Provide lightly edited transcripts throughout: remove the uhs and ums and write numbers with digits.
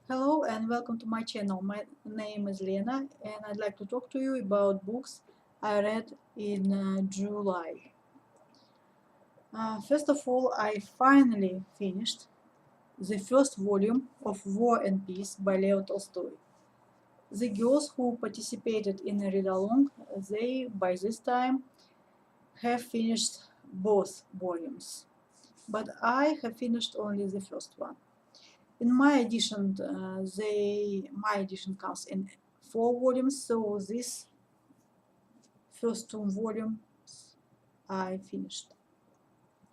Hello and welcome to my channel. My name is Lena and I'd like to talk to you about books I read in July. First of all, I finally finished the first volume of War and Peace by Leo Tolstoy. The girls who participated in a read-along, they by this time have finished both volumes, but I have finished only the first one. In my edition, my edition comes in 4 volumes, so this first 2 volumes I finished.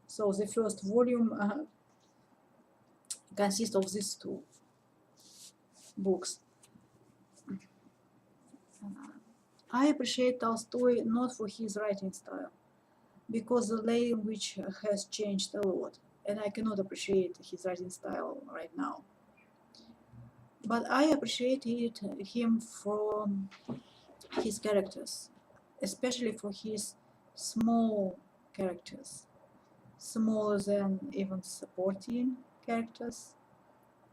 So the first volume consists of these two books. I appreciate Tolstoy not for his writing style, because the language has changed a lot, and I cannot appreciate his writing style right now. But I appreciated him from his characters, especially for his small characters, smaller than even supporting characters,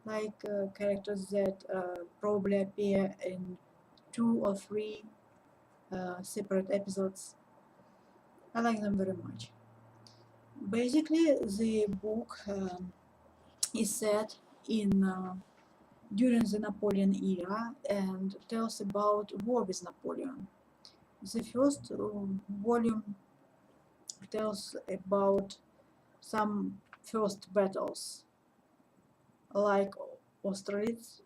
like characters that probably appear in 2 or 3 separate episodes. I like them very much. Basically, the book is set in during the Napoleon era and tells about war with Napoleon. The first volume tells about some first battles, like Austerlitz.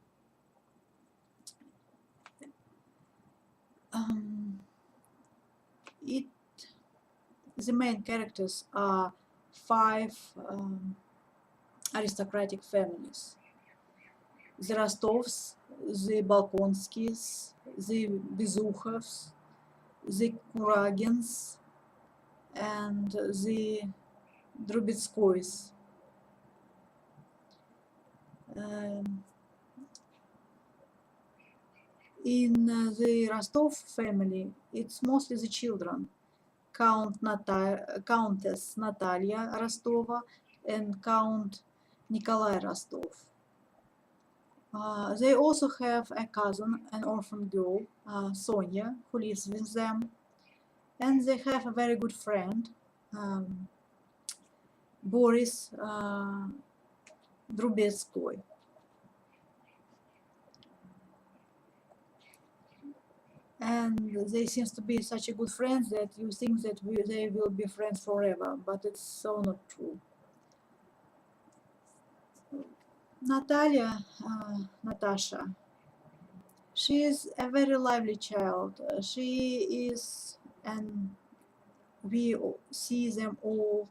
Um, it the main characters are 5 aristocratic families: the Rostovs, the Balkonskis, the Bezukhovs, the Kuragins, and the Drubetskoys. Um, in the Rostov family, it's mostly the children: Countess Natalia Rostova and Count Nikolai Rostov. They also have a cousin, an orphan girl, Sonia, who lives with them, and they have a very good friend, um, Boris Drubetskoy. And they seem to be such a good friends that you think that they will be friends forever, but it's so not true. Natasha, she is a very lively child. She is, and we see them all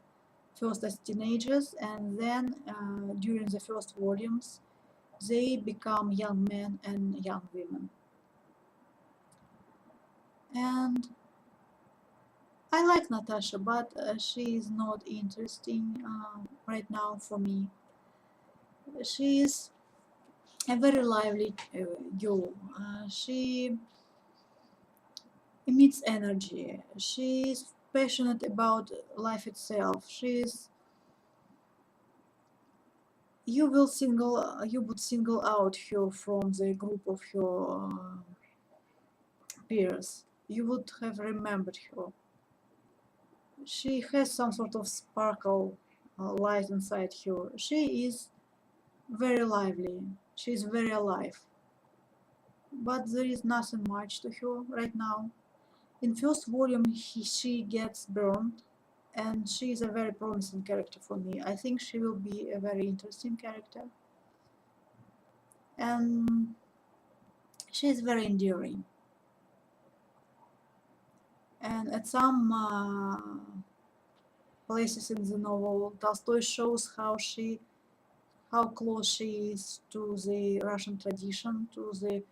first as teenagers, and then during the first volumes, they become young men and young women. And I like Natasha, but she is not interesting right now for me. She is a very lively girl. She emits energy. She is passionate about life itself. She is. You would single out her from the group of her peers. You would have remembered her. She has some sort of sparkle, light inside her. She is very lively. She is very alive. But there is nothing much to her right now. In first volume, she gets burned, and she is a very promising character for me. I think she will be a very interesting character, and she is very endearing. And at some places in the novel, Tolstoy shows how close she is to the Russian tradition, to the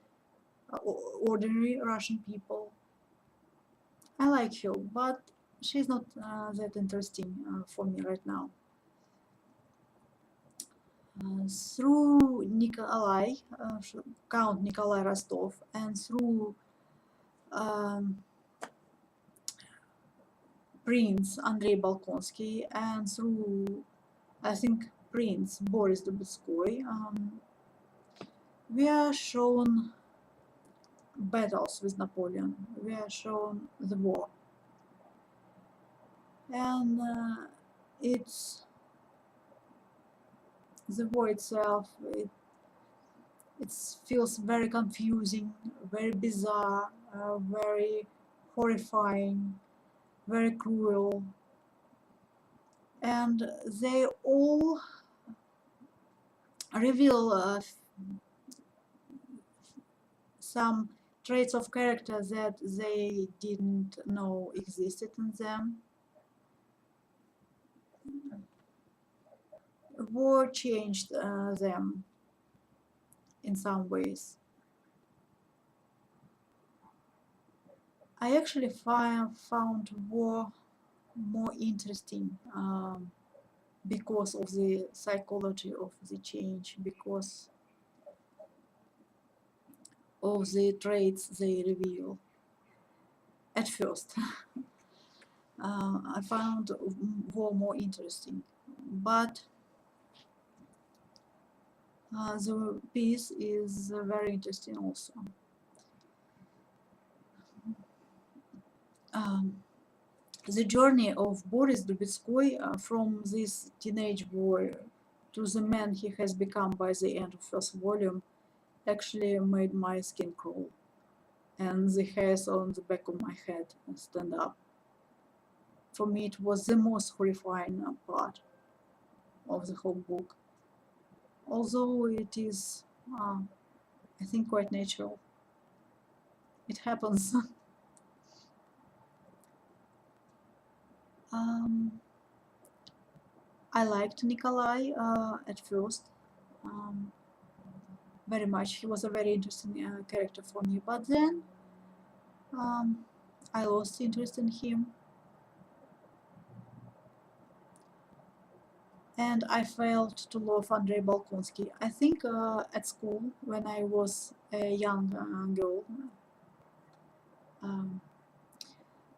ordinary Russian people. I like her, but she's not that interesting for me right now. Through Nikolai, Count Nikolai Rostov, and through um, Prince Andrei Balkonsky, and through, I think, Prince Boris Drubetskoy, We are shown battles with Napoleon, we are shown the war, and it's the war itself, it feels very confusing, very bizarre, very horrifying, very cruel, and they all reveal some traits of character that they didn't know existed in them. War changed them in some ways. I actually found war more interesting because of the psychology of the change, because of the traits they reveal. At first, I found war more interesting, but the piece is very interesting also. The journey of Boris Drubetskoy from this teenage boy to the man he has become by the end of first volume actually made my skin crawl, and the hairs on the back of my head stand up. For me, it was the most horrifying part of the whole book, although it is, I think, quite natural. It happens. I liked Nikolai at first very much. He was a very interesting character for me, but then I lost interest in him, and I failed to love Andrei Balkonsky. I think at school, when I was a young girl,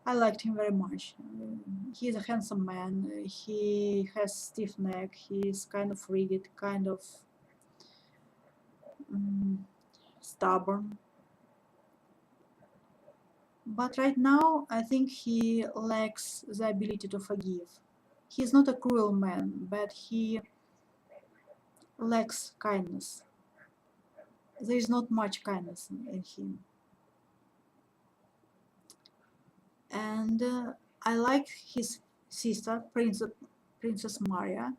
I liked him very much. He's a handsome man, he has stiff neck, he's kind of rigid, kind of stubborn. But right now, I think he lacks the ability to forgive. He's not a cruel man, but he lacks kindness. There is not much kindness in him. And I like his sister, Princess Maria,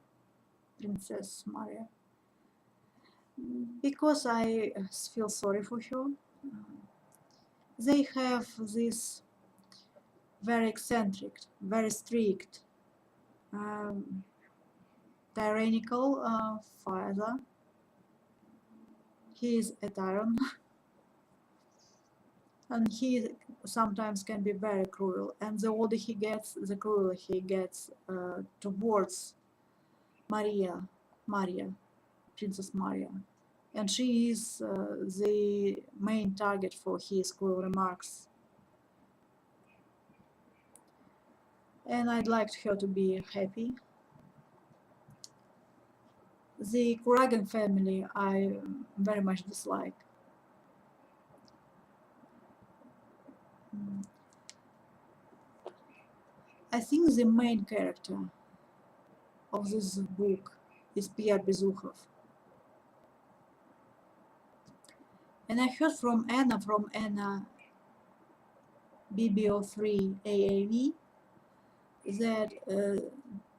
because I feel sorry for her. They have this very eccentric, very strict, tyrannical father. He is a tyrant, and he sometimes can be very cruel. And the older he gets, the crueler he gets towards Maria, Princess Maria. And she is the main target for his cruel remarks. And I'd like her to be happy. The Kuragan family I very much dislike. I think the main character of this book is Pierre Bezukhov. And I heard from Anna BBO3 AAV that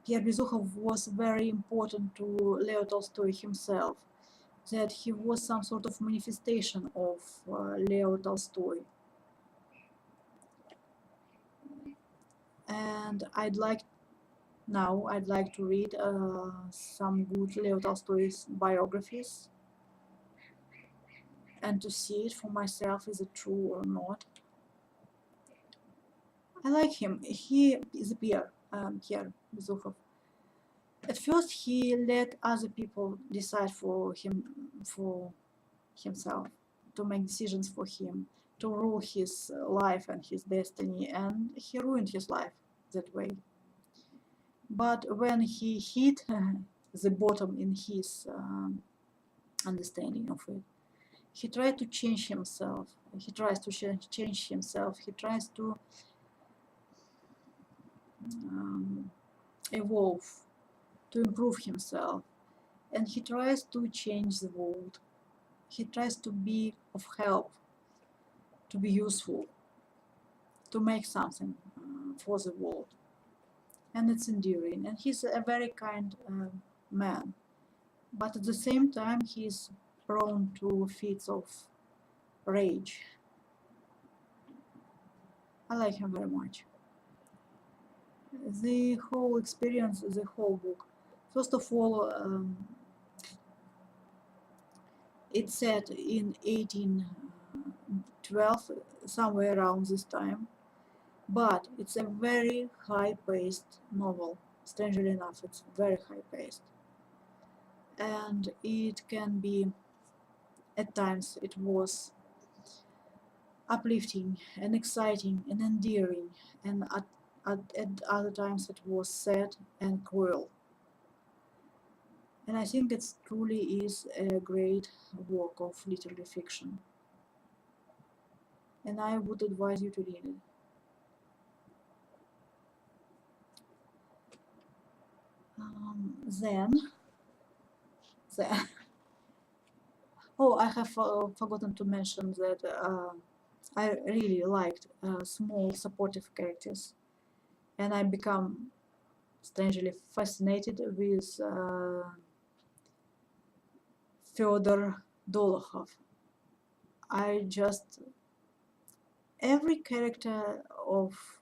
Pierre Bezukhov was very important to Leo Tolstoy himself, that he was some sort of manifestation of Leo Tolstoy. And I'd like to read some good Leo Tolstoy's biographies and to see it for myself, is it true or not. I like him. He is Pierre Bezukhov. At first, he let other people decide for himself, to make decisions for him, to rule his life and his destiny, and he ruined his life that way. But when he hit the bottom in his understanding of it, he tried to change himself. He tries to change himself. He tries to evolve, to improve himself, and he tries to change the world. He tries to be of help, to be useful, to make something for the world. And it's endearing. And he's a very kind man. But at the same time, he's prone to fits of rage. I like him very much. The whole experience, the whole book. First of all, it's set in 1812, somewhere around this time. But it's a very high-paced novel. Strangely enough, it's very high-paced. And it can be, at times, it was uplifting and exciting and endearing, and at other times it was sad and cruel. And I think it truly is a great work of literary fiction. And I would advise you to read it. Then, oh, I have forgotten to mention that I really liked small supportive characters, and I become strangely fascinated with Fyodor Dolokhov. Every character of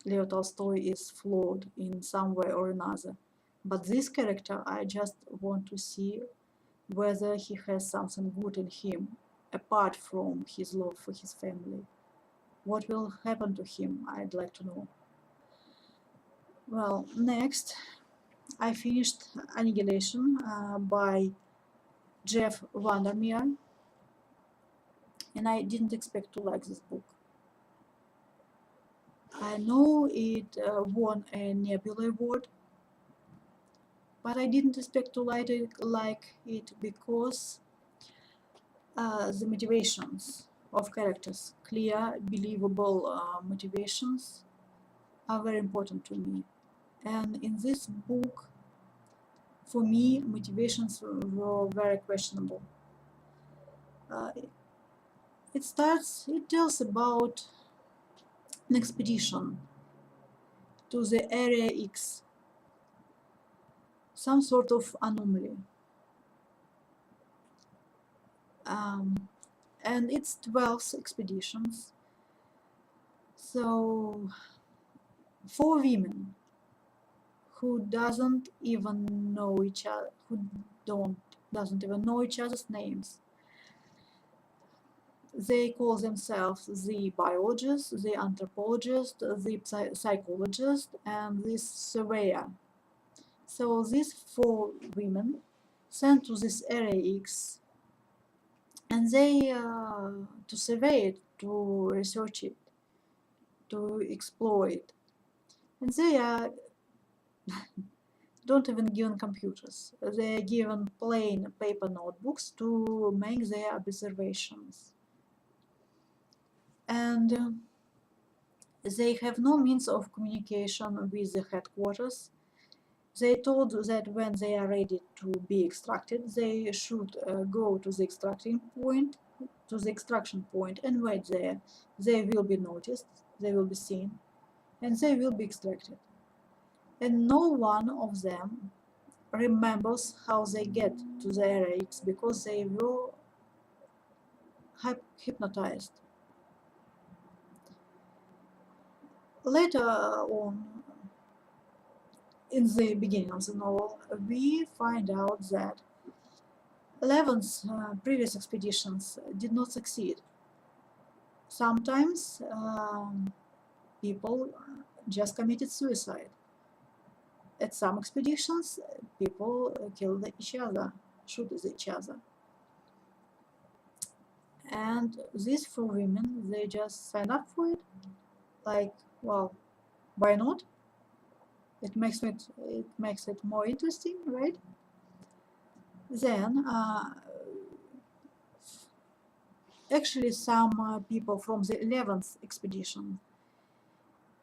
Leo Tolstoy is flawed in some way or another, but this character I just want to see whether he has something good in him apart from his love for his family. What will happen to him, I'd like to know. Well, next I finished Annihilation by Jeff VanderMeer, and I didn't expect to like this book. I know it won a Nebula Award, but I didn't expect to like it because the motivations of characters, clear, believable motivations, are very important to me. And in this book, for me, motivations were very questionable. It tells about an expedition to the Area X, some sort of anomaly. And it's 12 expeditions. So 4 women who doesn't even know each other, doesn't even know each other's names. They call themselves the biologist, the anthropologist, the psychologist, and the surveyor. So these 4 women sent to this Area X, and they to survey it, to research it, to explore it, and they are don't even given computers. They are given plain paper notebooks to make their observations. And they have no means of communication with the headquarters. They told that when they are ready to be extracted, they should go to the extraction point and wait there. They will be noticed, they will be seen, and they will be extracted. And no one of them remembers how they get to the Area X because they were hypnotized. Later on, in the beginning of the novel, we find out that 11's previous expeditions did not succeed. Sometimes people just committed suicide. At some expeditions, people killed each other, shoot each other. And these 4 women, they just signed up for it. Like, well, why not? It makes it more interesting, right? Then actually some people from the 11th expedition,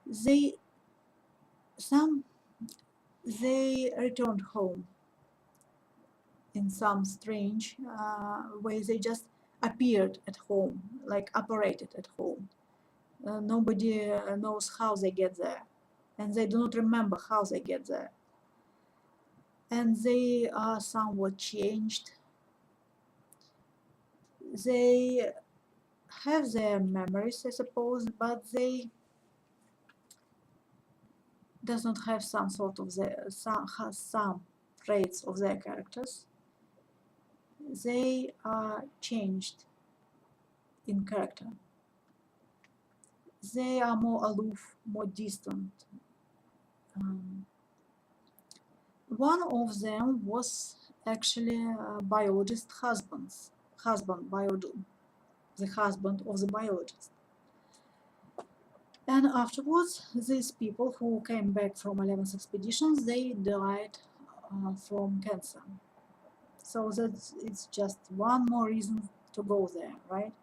they some they returned home in some strange way. They just appeared at home, like operated at home. Nobody knows how they get there, and they do not remember how they get there. And they are somewhat changed. They have their memories, I suppose, but they does not have some sort of some traits of their characters. They are changed in character. They are more aloof, more distant. One of them was actually a biologist husband, the husband of the biologist. And afterwards, these people who came back from 11th expeditions, they died from cancer. So it's just one more reason to go there, right?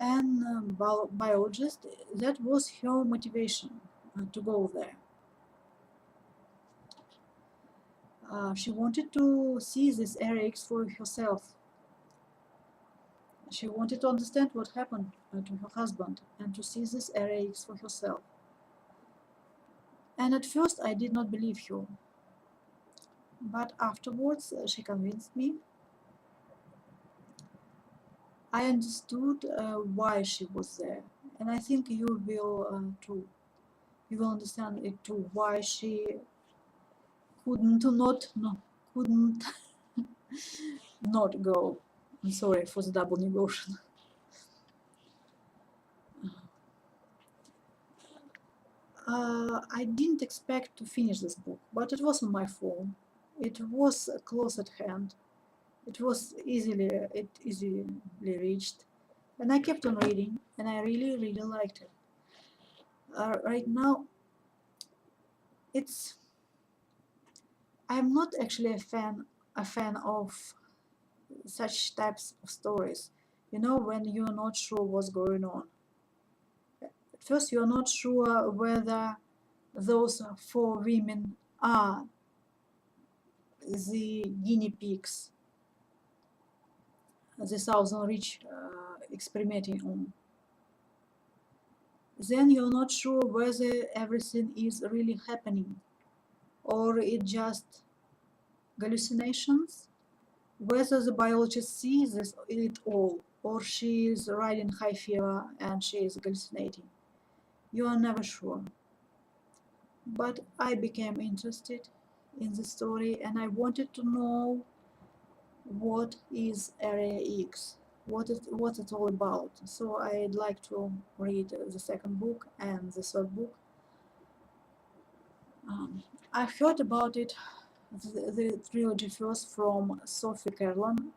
And biologist, that was her motivation to go there. She wanted to see this Area X for herself. She wanted to understand what happened to her husband and to see this Area X for herself. And at first I did not believe her. But afterwards she convinced me. I understood why she was there. And I think you will too. You will understand it too, why she couldn't not go. I'm sorry for the double negation. I didn't expect to finish this book, but it was on my phone. It was close at hand. It was easily reached, and I kept on reading, and I really, really liked it. Right now, I'm not actually a fan of such types of stories. You know, when you're not sure what's going on. At first, you're not sure whether those four women are the guinea pigs the Southern Rich experimenting on. Then you're not sure whether everything is really happening or it just hallucinations, whether the biologist sees it all or she is riding high fever and she is hallucinating. You are never sure. But I became interested in the story and I wanted to know what is Area X, what it's all about. So I'd like to read the second book and the third book. I've heard about it, the trilogy first from Sophie Carlon,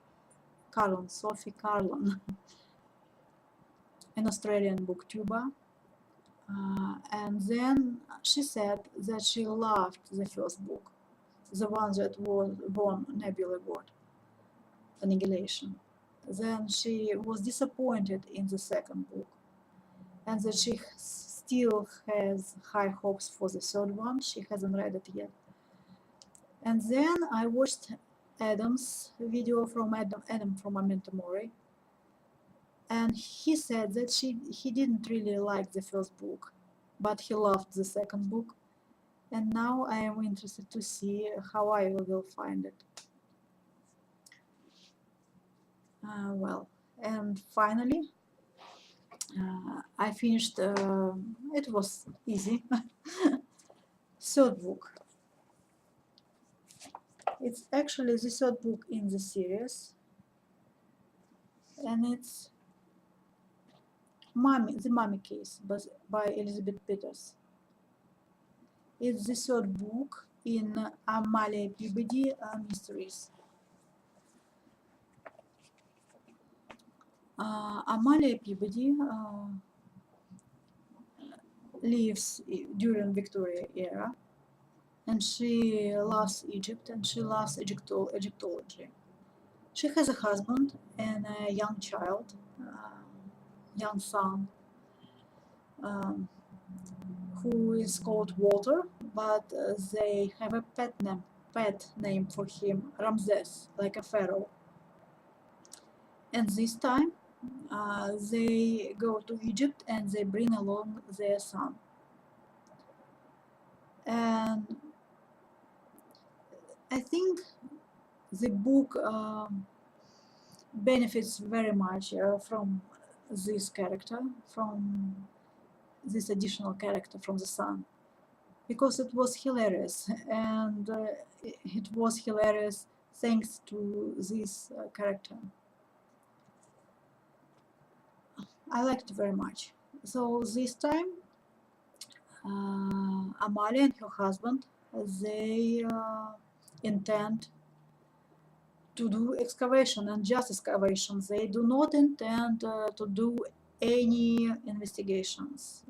an Australian booktuber. And then she said that she loved the first book, the one that won Nebula Award, Annihilation. Then she was disappointed in the second book, and that she still has high hopes for the third one. She hasn't read it yet. And then I watched Adam's video from Adam from Memento Mori, and he said that he didn't really like the first book, but he loved the second book. And now I am interested to see how I will find it. Well, and finally, I finished, it was easy, third book. It's actually the third book in the series, and it's The Mummy Case by Elizabeth Peters. It's the third book in Amelia Peabody mysteries. Amelia Peabody lives during Victoria era, and she loves Egypt and she loves Egyptology. She has a husband and a young child, young son, um, who is called Walter, but they have a pet name for him, Ramses, like a pharaoh. And this time, they go to Egypt and they bring along their son. And I think the book benefits very much from this character, from this additional character from the son, because it was hilarious, and it was hilarious thanks to this character. I liked it very much. So this time, Amalia and her husband, they intend to do excavation, and just excavation. They do not intend to do any investigations,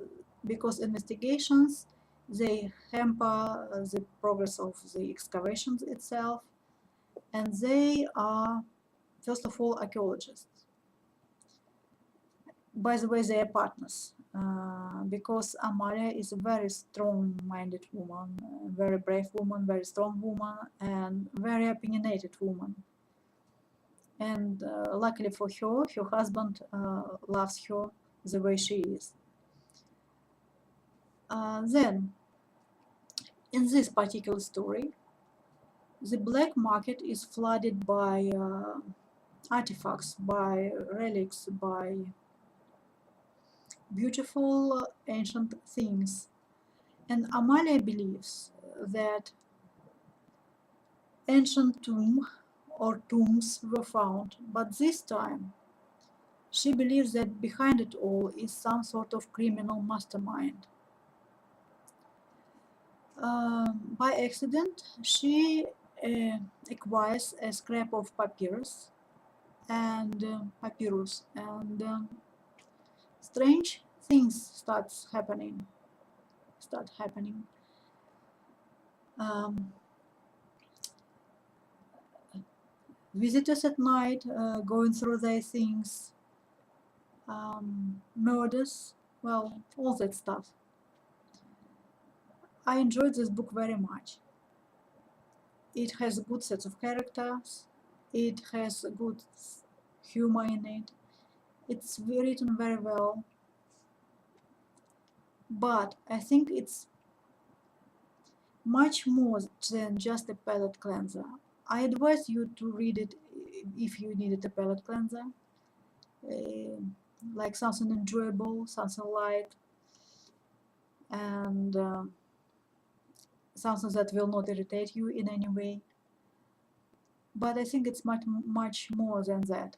because investigations, they hamper the progress of the excavations itself, and they are, first of all, archaeologists. By the way, they are partners, because Amalia is a very strong-minded woman, very brave woman, very strong woman, and very opinionated woman. And luckily for her, her husband loves her the way she is. Then, in this particular story, the black market is flooded by artifacts, by relics, by beautiful ancient things. And Amalia believes that ancient tomb or tombs were found, but this time she believes that behind it all is some sort of criminal mastermind. By accident, she acquires a scrap of papyrus, and strange things start happening. Visitors at night going through their things, murders, well, all that stuff. I enjoyed this book very much. It has a good set of characters, it has a good humor in it, it's written very well, but I think it's much more than just a palate cleanser. I advise you to read it if you needed a palate cleanser, like something enjoyable, something light, and something that will not irritate you in any way. But I think it's much more than that.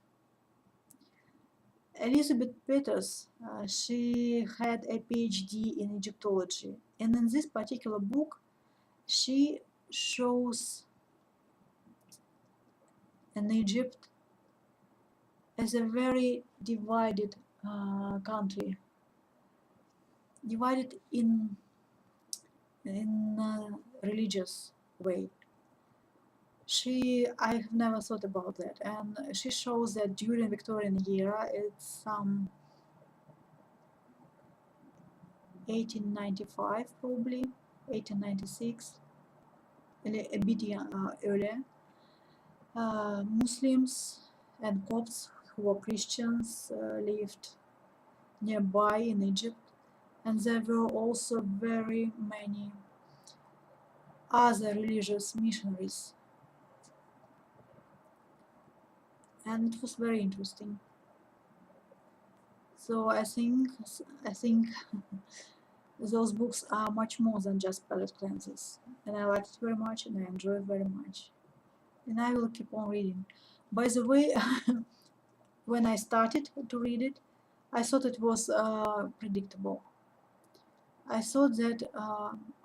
Elizabeth Peters, she had a PhD in Egyptology, and in this particular book, she shows an Egypt as a very divided country, divided in religious way. I have never thought about that, and she shows that during Victorian era, it's 1895 probably, 1896, a bit earlier. Muslims and Copts who were Christians lived nearby in Egypt, and there were also very many other religious missionaries, and it was very interesting. So I think those books are much more than just palate cleansers, and I liked it very much, and I enjoyed it very much, and I will keep on reading. By the way, when I started to read it, I thought it was predictable. I thought that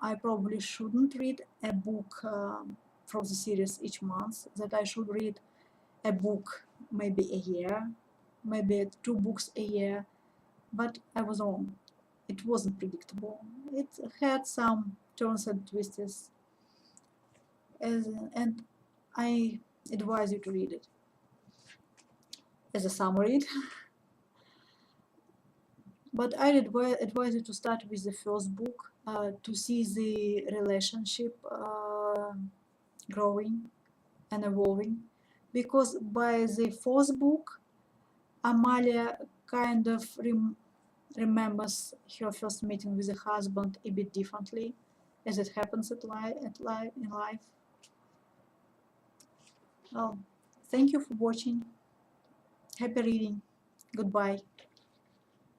I probably shouldn't read a book from the series each month, that I should read a book maybe a year, maybe 2 books a year, but I was wrong. It wasn't predictable. It had some turns and twists, and I advise you to read it. as a summary. But I advise you to start with the first book to see the relationship growing and evolving, because by the fourth book, Amalia kind of remembers her first meeting with the husband a bit differently, as it happens in life. Well, thank you for watching. Happy reading. Goodbye.